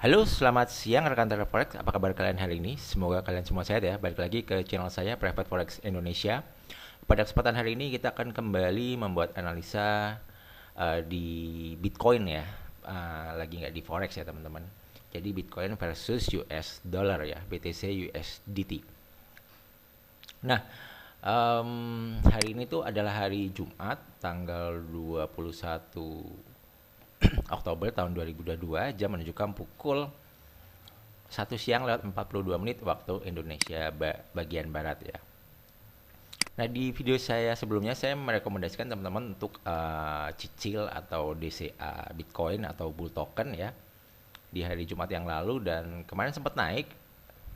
Halo, selamat siang rekan Trader Forex. Apa kabar kalian hari ini? Semoga kalian semua sehat ya. Balik lagi ke channel saya Private Forex Indonesia. Pada kesempatan hari ini kita akan kembali membuat analisa di Bitcoin ya. Lagi nggak di Forex ya teman-teman. Jadi Bitcoin versus US dollar ya, BTC USDT. Nah, hari ini tuh adalah hari Jumat, tanggal 21 Oktober tahun 2022, jam menunjukkan pukul 1 siang lewat 42 menit waktu Indonesia bagian Barat ya. Nah, di video saya sebelumnya saya merekomendasikan teman-teman untuk cicil atau DCA Bitcoin atau Bull Token ya di hari Jumat yang lalu, dan kemarin sempat naik,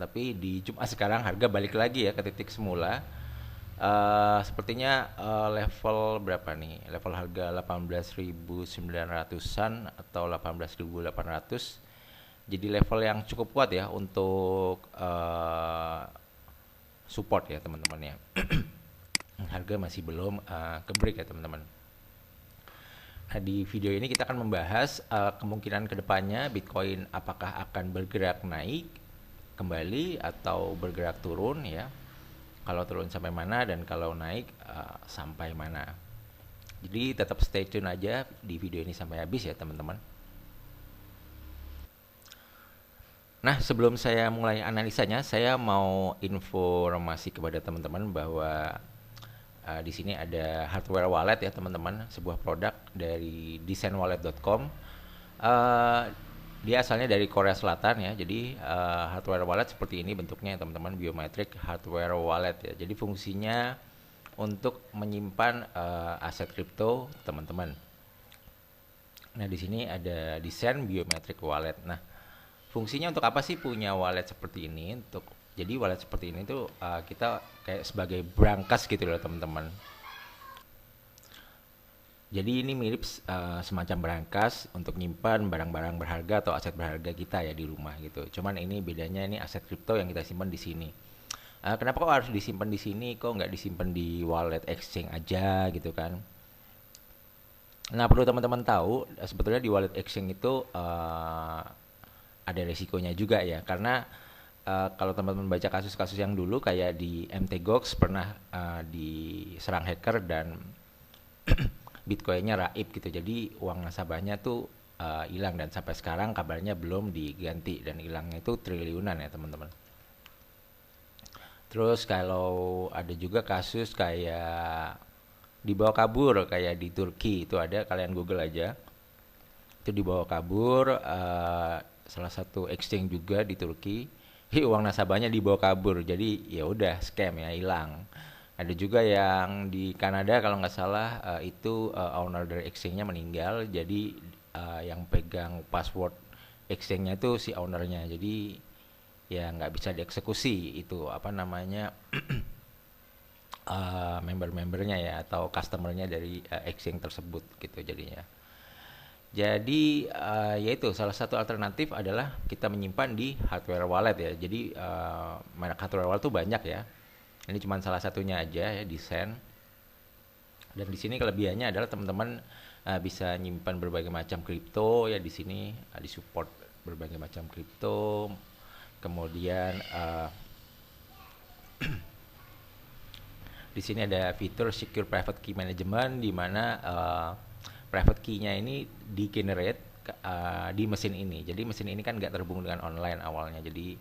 tapi di Jumat sekarang harga balik lagi ya ke titik semula. Sepertinya level berapa nih? Level harga 18.900-an atau 18.800. Jadi level yang cukup kuat ya untuk support ya teman-teman ya. Harga masih belum ke break ya teman-teman. Nah, di video ini kita akan membahas kemungkinan kedepannya Bitcoin apakah akan bergerak naik kembali atau bergerak turun ya. Kalau turun sampai mana dan kalau naik sampai mana. Jadi tetap stay tune aja di video ini sampai habis ya teman-teman. Nah, sebelum saya mulai analisanya, saya mau informasi kepada teman-teman bahwa di sini ada hardware wallet ya teman-teman, sebuah produk dari designwallet.com. Uh, Dia asalnya dari Korea Selatan ya. Jadi hardware wallet seperti ini bentuknya teman-teman, biometric hardware wallet ya. Jadi fungsinya untuk menyimpan aset kripto teman-teman. Nah, di sini ada desain biometric wallet. Nah, fungsinya untuk apa sih punya wallet seperti ini? Jadi wallet seperti ini tuh kita kayak sebagai brankas gitu loh teman-teman. Jadi ini mirip semacam berangkas untuk nyimpan barang-barang berharga atau aset berharga kita ya di rumah gitu. Cuman ini bedanya, ini aset kripto yang kita simpan di sini. Kenapa kok harus disimpan di sini? Kok nggak disimpan di wallet exchange aja gitu kan? Nah, perlu teman-teman tahu sebetulnya di wallet exchange itu ada resikonya juga ya, karena kalau teman-teman baca kasus-kasus yang dulu kayak di MT Gox pernah diserang hacker dan Bitcoinnya raib gitu, jadi uang nasabahnya tuh hilang dan sampai sekarang kabarnya belum diganti, dan hilangnya itu triliunan ya teman-teman. Terus kalau ada juga kasus kayak dibawa kabur kayak di Turki itu ada, kalian Google aja, itu dibawa kabur salah satu exchange juga di Turki. Uang nasabahnya dibawa kabur, jadi ya udah scam ya, hilang. Ada juga yang di Kanada kalau nggak salah itu owner dari exchange-nya meninggal, jadi yang pegang password exchange-nya itu si ownernya, jadi ya nggak bisa dieksekusi itu apa namanya member-membernya ya atau customernya dari exchange tersebut gitu jadinya. Jadi yaitu salah satu alternatif adalah kita menyimpan di hardware wallet ya. Jadi merek hardware wallet tuh banyak ya. Ini cuma salah satunya aja ya, desain. Dan di sini kelebihannya adalah teman-teman bisa nyimpan berbagai macam kripto ya di sini, disupport berbagai macam kripto. Kemudian di sini ada fitur Secure Private Key Management di mana private key-nya ini di-generate di mesin ini. Jadi mesin ini kan nggak terhubung dengan online awalnya. Jadi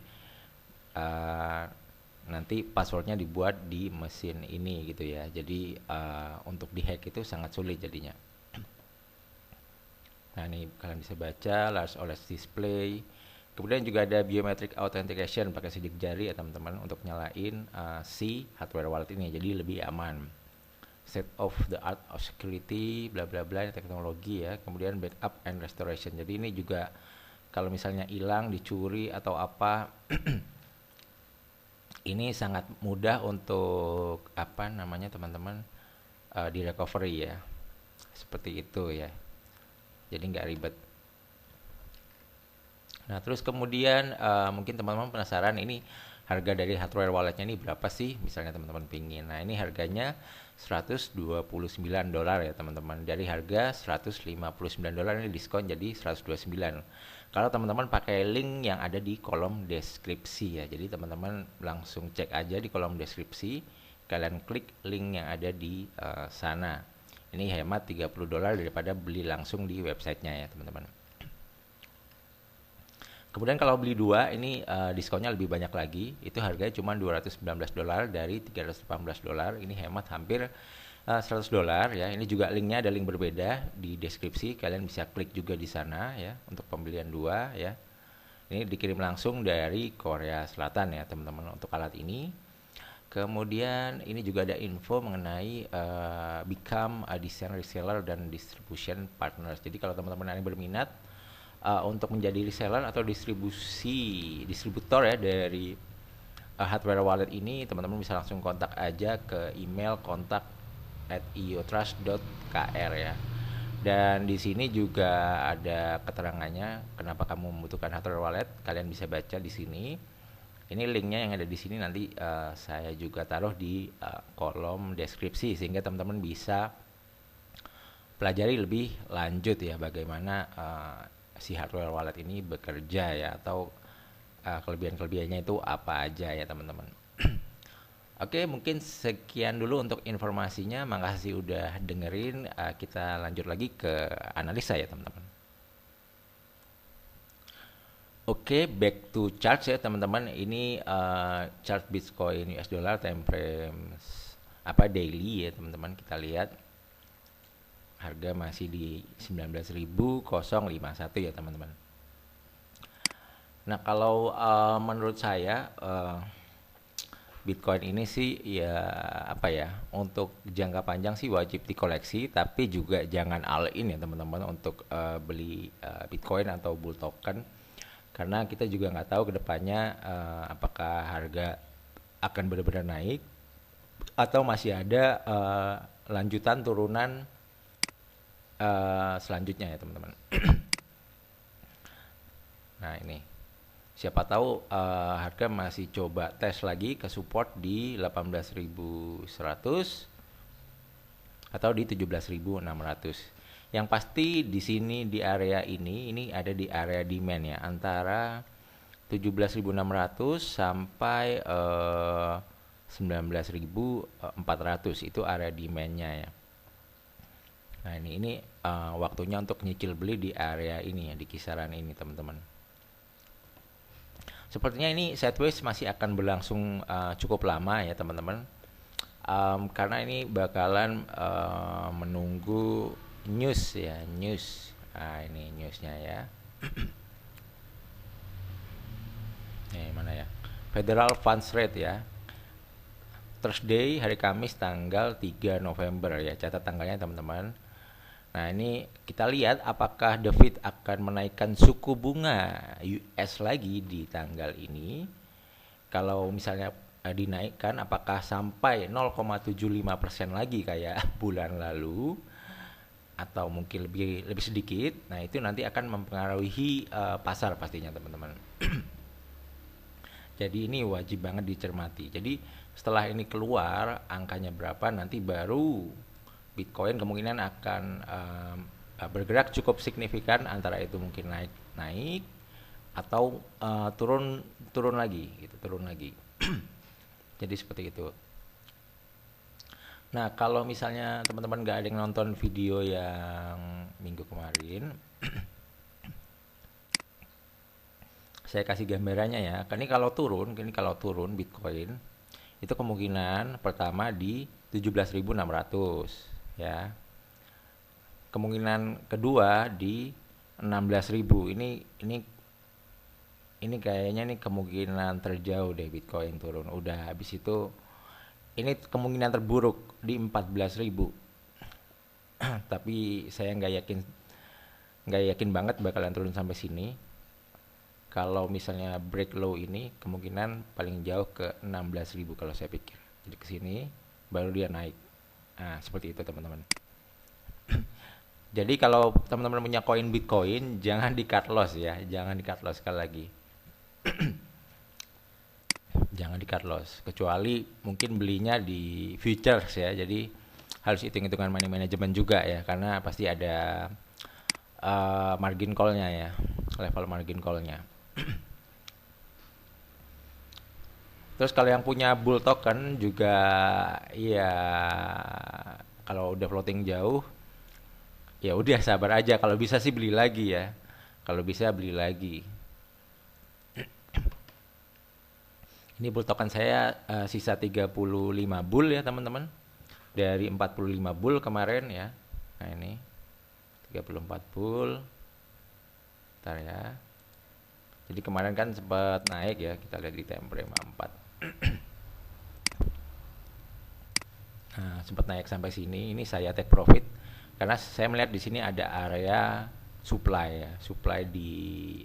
nanti passwordnya dibuat di mesin ini gitu ya. Jadi untuk dihack itu sangat sulit jadinya. Nah, ini kalian bisa baca large OLED display. Kemudian juga ada biometric authentication pakai sidik jari ya teman-teman untuk nyalain si hardware wallet ini, jadi lebih aman. Set of the art of security bla bla bla, teknologi ya. Kemudian backup and restoration. Jadi ini juga kalau misalnya hilang, dicuri atau apa ini sangat mudah untuk apa namanya teman-teman di recovery ya. Seperti itu ya. Jadi nggak ribet. Nah, terus kemudian mungkin teman-teman penasaran ini harga dari hardware walletnya ini berapa sih, misalnya teman-teman pingin. Nah ini harganya $129 ya teman-teman, dari harga $159 ini diskon jadi 129. Kalau teman-teman pakai link yang ada di kolom deskripsi ya, jadi teman-teman langsung cek aja di kolom deskripsi, kalian klik link yang ada di sana. Ini hemat $30 daripada beli langsung di websitenya ya teman-teman. Kemudian kalau beli dua ini diskonnya lebih banyak lagi, itu harganya cuma $219 dari $318. Ini hemat hampir $100 ya. Ini juga linknya ada link berbeda di deskripsi, kalian bisa klik juga di sana ya untuk pembelian dua ya. Ini dikirim langsung dari Korea Selatan ya teman-teman untuk alat ini. Kemudian ini juga ada info mengenai become a design reseller dan distribution partners. Jadi kalau teman-teman yang berminat untuk menjadi reseller atau distributor ya dari hardware wallet ini, teman-teman bisa langsung kontak aja ke email kontak@iotrust.kr ya. Dan di sini juga ada keterangannya kenapa kamu membutuhkan hardware wallet, kalian bisa baca di sini. Ini linknya yang ada di sini, nanti saya juga taruh di kolom deskripsi sehingga teman-teman bisa pelajari lebih lanjut ya bagaimana si hardware wallet ini bekerja ya, atau kelebihan-kelebihannya itu apa aja ya teman-teman. Oke, mungkin sekian dulu untuk informasinya. Makasih udah dengerin. Kita lanjut lagi ke analisa ya teman-teman. Oke, back to chart ya teman-teman. Ini chart Bitcoin US dollar time frame daily ya teman-teman. Kita lihat harga masih di 19.051 ya teman-teman. Nah, kalau menurut saya Bitcoin ini sih ya untuk jangka panjang sih wajib dikoleksi, tapi juga jangan all in ya teman-teman untuk beli Bitcoin atau bull token, karena kita juga nggak tahu kedepannya apakah harga akan benar-benar naik atau masih ada lanjutan turunan selanjutnya ya teman-teman. Nah ini siapa tahu harga masih coba tes lagi ke support di 18.100 atau di 17.600. Yang pasti di sini di area ini ada di area demand ya, antara 17.600 sampai 19.400 itu area demandnya ya. Nah ini waktunya untuk nyicil beli di area ini ya, di kisaran ini teman-teman. Sepertinya ini sideways masih akan berlangsung cukup lama ya teman-teman, karena ini bakalan menunggu news ya, news. Nah ini newsnya ya. Mana ya, Federal Funds Rate ya, Thursday hari Kamis tanggal 3 November ya, catat tanggalnya teman-teman. Nah ini kita lihat apakah The Fed akan menaikkan suku bunga US lagi di tanggal ini. Kalau misalnya dinaikkan, apakah sampai 0,75% lagi kayak bulan lalu, atau mungkin lebih sedikit. Nah itu nanti akan mempengaruhi pasar pastinya teman-teman. Jadi ini wajib banget dicermati. Jadi setelah ini keluar angkanya berapa, nanti baru Bitcoin kemungkinan akan bergerak cukup signifikan, antara itu mungkin naik atau turun lagi gitu, turun lagi. Jadi seperti itu. Nah kalau misalnya teman-teman gak ada yang nonton video yang minggu kemarin, saya kasih gambarannya ya. Ini kalau turun Bitcoin itu kemungkinan pertama di 17.600 ya. Kemungkinan kedua di 16.000. Ini kayaknya nih kemungkinan terjauh deh Bitcoin turun. Udah habis itu ini kemungkinan terburuk di 14.000. Tapi saya nggak yakin banget bakalan turun sampai sini. Kalau misalnya break low ini kemungkinan paling jauh ke 16.000 kalau saya pikir. Jadi ke sini baru dia naik. Nah, seperti itu teman-teman. Jadi kalau teman-teman punya koin Bitcoin, jangan di cut loss ya, jangan di cut loss sekali lagi. jangan di cut loss, kecuali mungkin belinya di futures ya. Jadi harus hitung-hitungan money management juga ya, karena pasti ada margin call-nya ya, level margin call-nya. Terus kalau yang punya bull token juga, ya kalau udah floating jauh, ya udah sabar aja. Kalau bisa sih beli lagi ya. Kalau bisa beli lagi. Ini bull token saya sisa 35 bull ya teman-teman. Dari 45 bull kemarin ya. Nah ini 34 bull. Bentar ya. Jadi kemarin kan sempat naik ya. Kita lihat di time frame 4. Nah, sempat naik sampai sini. Ini saya take profit karena saya melihat di sini ada area supply ya. Supply di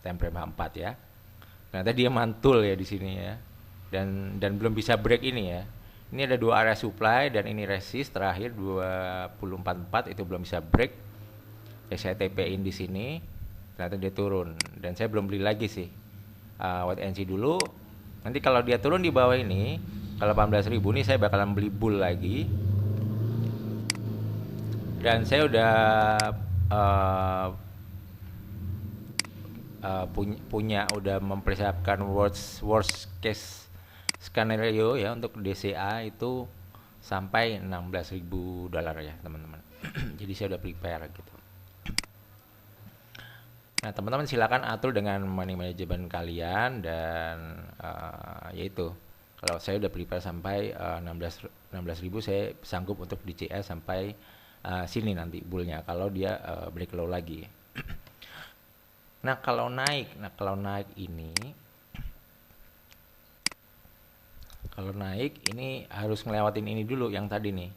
time frame 4 ya. Ternyata dia mantul ya di sini ya, dan belum bisa break ini ya. Ini ada dua area supply dan ini resist terakhir 24.4 itu belum bisa break. Ya saya TP-in di sini, ternyata dia turun dan saya belum beli lagi sih. Wait and see dulu. Nanti kalau dia turun di bawah ini, kalau 18.000 nih saya bakalan beli bull lagi. Dan saya udah udah mempersiapkan worst case skenario ya untuk DCA itu sampai 16.000 dolar ya teman-teman. Jadi saya udah prepare gitu. Nah teman-teman silakan atur dengan money management kalian dan yaitu kalau saya udah prepare sampai 16.000 saya sanggup untuk DCA sampai sini nanti bullnya kalau dia break low lagi. Nah kalau naik ini harus ngelewatin ini dulu yang tadi nih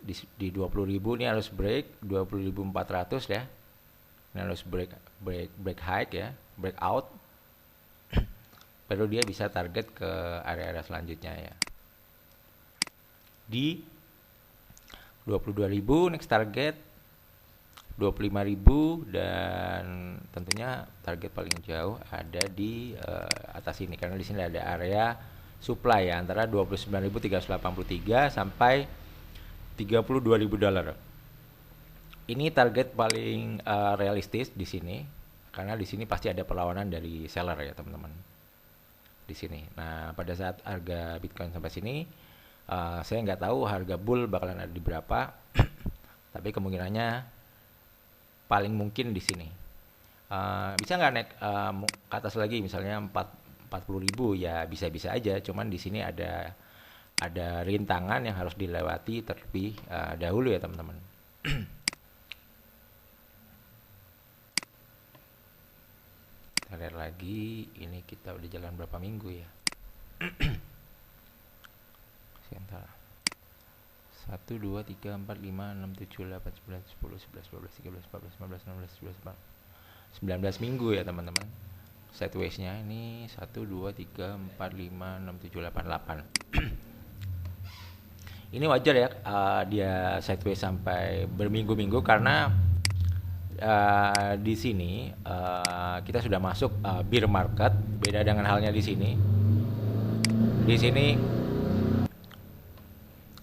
di 20.000 ini harus break 20.400 ya. Ini harus break high ya, break out. Baru dia bisa target ke area-area selanjutnya ya. Di 22.000 next target 25.000 dan tentunya target paling jauh ada di atas ini karena di sini ada area supply ya antara 29.383 sampai 32.000 dolar. Ini target paling realistis di sini karena di sini pasti ada perlawanan dari seller ya teman-teman. Di sini. Nah, pada saat harga Bitcoin sampai sini saya nggak tahu harga bull bakalan ada di berapa. Tapi kemungkinannya paling mungkin di sini. Bisa nggak naik ke atas lagi misalnya 40.000 ya bisa-bisa aja. Cuman di sini ada rintangan yang harus dilewati terlebih dahulu ya teman-teman. Kita lihat lagi ini kita udah jalan berapa minggu ya. Sebentar. 1, 2, 3, 4, 5, 6, 7, 8, 9, 10, 11, 12, 13, 14, 15, 16, 17, 19 minggu ya teman-teman. Sideways-nya ini 1, 2, 3, 4, 5, 6, 7, 8. Ini wajar ya dia sideways sampai berminggu-minggu karena di sini kita sudah masuk bear market. Beda dengan halnya di sini. Di sini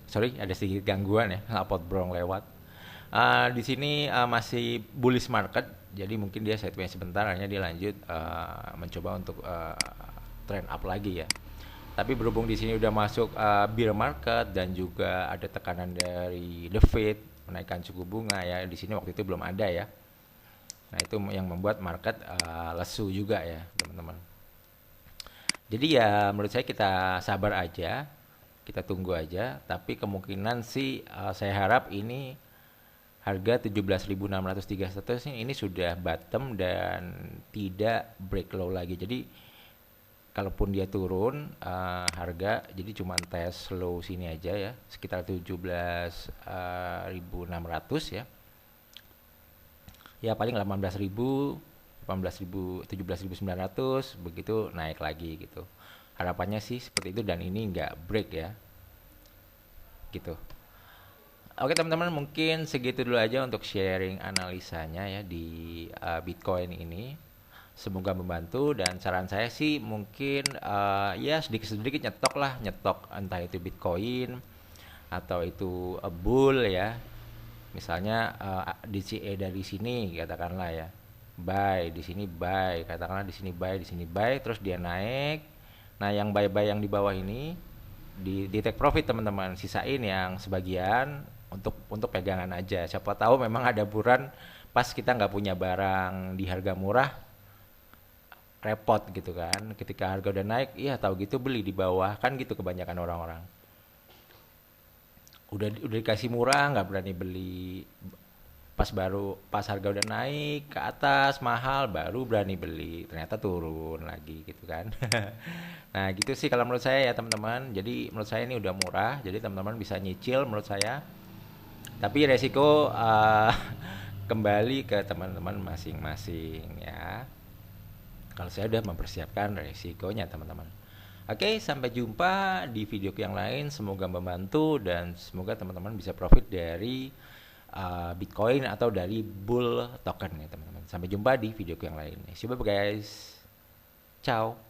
sorry ada sedikit gangguan ya, knalpot brong lewat. Di sini masih bullish market, jadi mungkin dia sideways sebentar, hanya dia lanjut mencoba untuk trend up lagi ya. Tapi berhubung di sini udah masuk bear market dan juga ada tekanan dari the Fed menaikkan suku bunga ya, di sini waktu itu belum ada ya. Nah itu yang membuat market lesu juga ya teman-teman. Jadi ya menurut saya kita sabar aja. Kita tunggu aja, tapi kemungkinan sih saya harap ini harga 17.631 ini sudah bottom dan tidak break low lagi. Jadi kalaupun dia turun harga jadi cuma tes low sini aja ya, sekitar 17.600 ya. Ya paling 18.000, 18.000, 17.900 begitu naik lagi gitu. Harapannya sih seperti itu dan ini nggak break ya gitu. Oke teman-teman mungkin segitu dulu aja untuk sharing analisanya ya di Bitcoin ini. Semoga membantu, dan saran saya sih mungkin ya sedikit-sedikit nyetok lah, nyetok entah itu Bitcoin atau itu bull ya. Misalnya DCA dari sini katakanlah ya. Buy di sini, buy, katakanlah di sini buy, di sini buy, terus dia naik. Nah, yang buy-buy yang di bawah ini di take profit teman-teman, sisain yang sebagian untuk pegangan aja. Siapa tahu memang ada buran pas kita nggak punya barang di harga murah, repot gitu kan. Ketika harga udah naik, iya tahu gitu beli di bawah, kan gitu kebanyakan orang-orang. Udah dikasih murah nggak berani beli, pas harga udah naik ke atas mahal baru berani beli, ternyata turun lagi gitu kan. Nah gitu sih kalau menurut saya ya teman-teman, jadi menurut saya ini udah murah, jadi teman-teman bisa nyicil menurut saya, tapi resiko kembali ke teman-teman masing-masing ya. Kalau saya udah mempersiapkan resikonya teman-teman. Oke, sampai jumpa di video yang lain. Semoga membantu dan semoga teman-teman bisa profit dari Bitcoin atau dari Bull token ya teman-teman. Sampai jumpa di video yang lain. See you guys. Ciao.